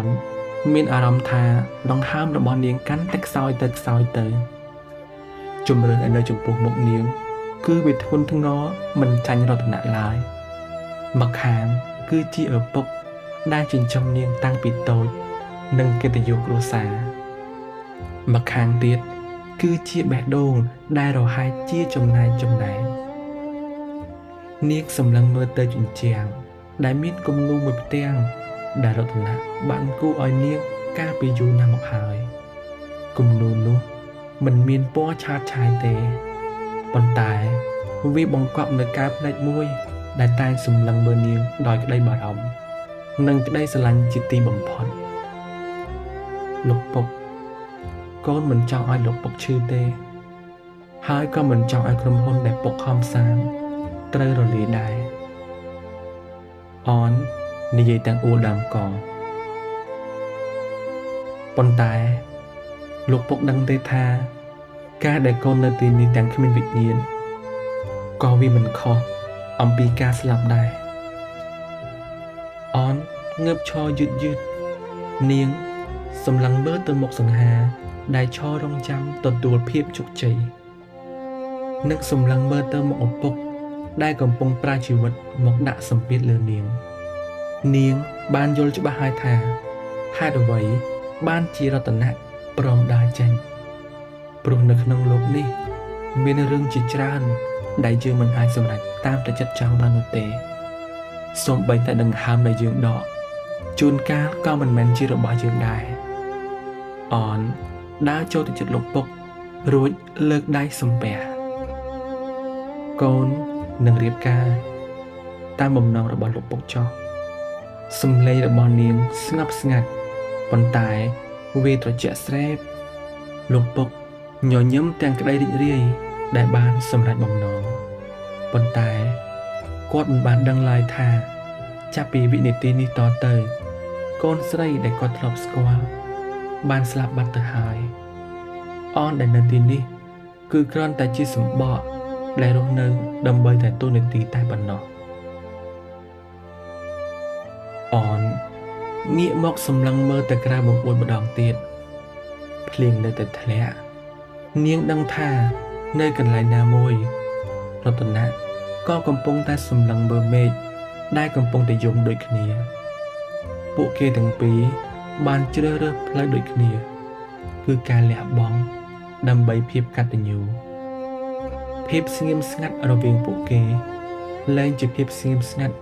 នមានអារម្មណ៍ថាដង្ហើមរបស់នាងកាន់តែខ្សោយទៅជំរឿនឲ្យនៅចំពោះមុខនាងគឺវាធ្ងន់ធ្ងរមិនចាញ់រតនៈឡើយម្ខាងគឺជាឪពុកដែលចិញ្ចឹមនាងតាំងពីតូចនិងកិត្តិយសគ្រួសារម្ខាងទៀតគឺជាបេះដូងដែលរហែកជាចំណែកនាងសម្លឹងមើលទៅជញ្ជាំងដែលមានគំនូរមួយផ្ទាំងដែលរតនៈបានគូរឲ្យនាងកាលពីយូរណាស់មកហើយគំនូរនោះមិនមានពណ៌ឆើតឆាយទេប៉ុន្តែវាបង្កប់នូវការភ្នែកមួយដែលតែងសម្លឹងមើលនាងដោយក្តីបារម្ភនិងក្តីស្រឡាញ់ជាទីបំផុតលោកពុកកូនមិនចង់ឲ្យលោកពុកឈឺទេហើយក៏មិនចង់ឲ្យក្រុមហ៊ុនដែលពុកខំសាងត្រូវរលាយដែរអននិយាយទាំងអួលដើមកប៉ុន្តែលោកពុកដឹងទេថាការដែលកូននៅទីនេះទាំងគ្មានវិញ្ញាណក៏វាមិនខុសអំពីការស្លាប់ដែរអនងើបឈរយឺតនាងសម្លឹងមើលទៅមុខសង្ហាដែលឈររងចាំទទួលភាពជោគជ័យនិងសម្លឹងមើលទៅមុខឪពុកដែលកំពុងប្រើជីវិតមកដាក់សម្ពាធលើនាងបានយល់ច្បាស់ហើយថាហេតុអ្វីបានជារតនៈព្រមដើរចេញព្រោះនៅក្នុងโลกនេះមានរឿងជាច្រើនដែលយើងមិនអាចសម្រេចតាមតែចិត្តចង់បាននោះទេសូម្បីតែដង្ហើមដែលយើងដកជួនកាលក៏មិនមែនជារបស់យើងដែរអនដើរចូលទៅជិតលោកពុករួចលើកដៃសំពះកូននឹងរៀបការតាមបំណងរបស់លោកពុកចោះសំឡេងរបស់នាងស្ងប់ស្ងាត់ប៉ុន្តែវាត្រជាក់ស្រែបលោកពុកញញឹមទាំងក្តីរីករាយដែលបានសម្រេចបំណងប៉ុន្តែគាត់មិនបានដឹងឡើយថាចាប់ពីវិនាទីនេះតទៅកូនស្រីដែលគាត់ធ្លាប់ស្គាល់បានស្លាប់បាត់ទៅហើយអនដែលនៅទីនេះគឺគ្រាន់តែជាសម្បកដែលរស់នៅដើម្បីតែតួនាទីតែប៉ុណ្ណោះអនងាកមកសម្លឹងមើលទៅក្រៅបង្អួតម្ដងទៀតភ្លៀងនៅតែធ្លាក់នាងដឹងថានៅកន្លែងណាមួយរតនៈក៏កំពុងតែសម្លឹងមើលមេឃដែលកំពុងតែយំដូចគ្នាពួកគេទាំងពីរបានជ្រើសរើសផ្លូវដូចគ្នាគឺការលះបង់ដើម្បីភាពកតញ្ញូភាពស្ងៀមស្ងាត់រវាងពួកគេលែងជាភាពស្ងៀមស្ងាត់